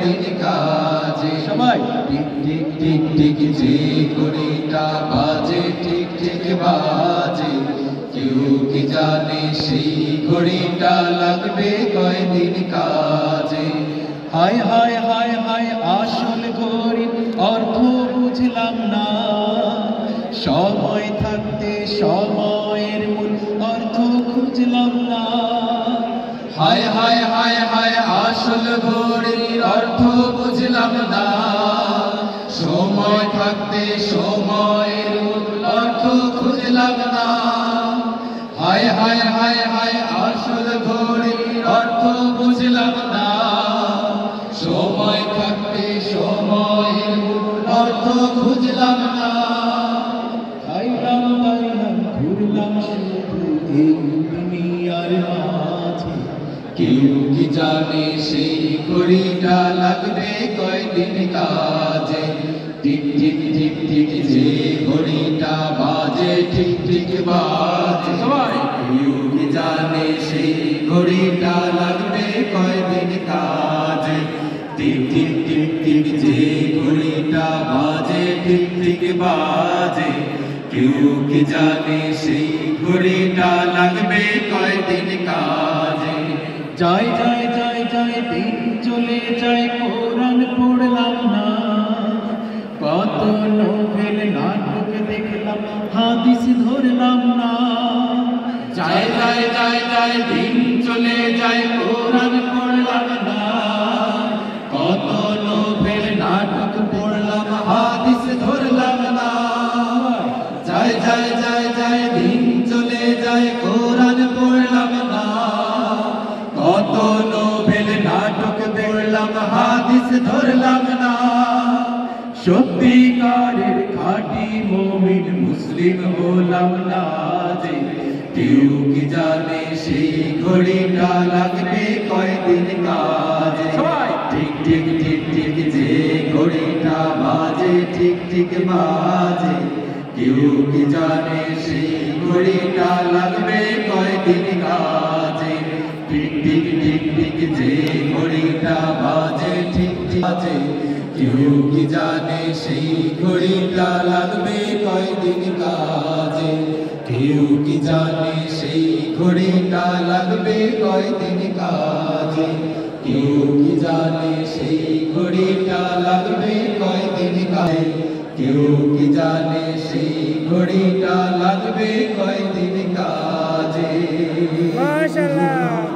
কয়দিন কাজে সবাই টিক টিক টিক টিক যে ঘড়িটা বাজে টিক টিক বাজে কেউ কি জানে সেই ঘড়িটা লাগবে কয়দিন কাজে হায় হায় হায় হায় আসল ঘড়ির অর্থ বুঝলাম না সময় থাকতে সময়ের মূল অর্থ খুঁজলাম না হায় হায় হায় হায় আসল ঘড়ির অর্থ বুঝলাম না সময় থাকতে সময়ের মূল অর্থ খুঁজলাম না হায় হায় হায় হায় আসল ঘড়ির অর্থ বুঝলাম না সময় থাকতে সময়ের মূল অর্থ খুঁজলাম না খাইলাম পাইলাম ঘুরলাম শুধু এই দুনিয়ার মাঝে কেউ কি জানে সেই ঘড়িটা লাগবে কয়দিন কাজে টিক টিক টিক টিক যে ঘড়িটা বাজে ঠিক ঠিক বাজে কেউ কি জানে সেই ঘড়িটা লাগবে কয়দিন কাজে টিক টিক টিক টিক যে ঘড়িটা বাজে ঠিক ঠিক বাজে কেউ কি জানে সেই ঘড়িটা লাগবে কয়দিন কাজে যায় যায় যায় যায় দিন চলে যায় কোরআন পড়লাম না কত নোভেল নাটক দেখলাম হাদিস ধরলাম না যায় যায় যায় যায় দিন চলে যায় কোরআন পড়লাম না কত নোভেল নাটক পড়লাম হাদিস ধরলাম না যায় যায় যায় যায় দিন চলে যায় কোরআন পড়লাম না কত নোভেল নাটক পড়লাম হাদিস ধরলাম না সত্যিকারের খাঁটি মুমিন মুসলিম হলাম না যে কেউ কি জানে সেই ঘড়িটা লাগবে কয়দিন কাজে ঠিক ঠিক ঠিক ঠিক যে ঘড়িটা বাজে ঠিক ঠিক বাজে কেউ কি জানে সেই ঘড়িটা লাগবে কয়দিন কাজে টিক টিক টিক টিক যে ঘড়িটা বাজে ঠিক ঠিক বাজে কেউ কি জানে সেই ঘড়িটা লাগবে কয়দিন কাজে কেউ কি জানে সেই ঘড়িটা লাগবে কয়দিন কাজে কেউ কি জানে সেই ঘড়িটা লাগবে কয়দিন কাজে কেউ কি জানে সেই ঘড়িটা লাগবে কয়দিন কাজে মাশাআল্লাহ।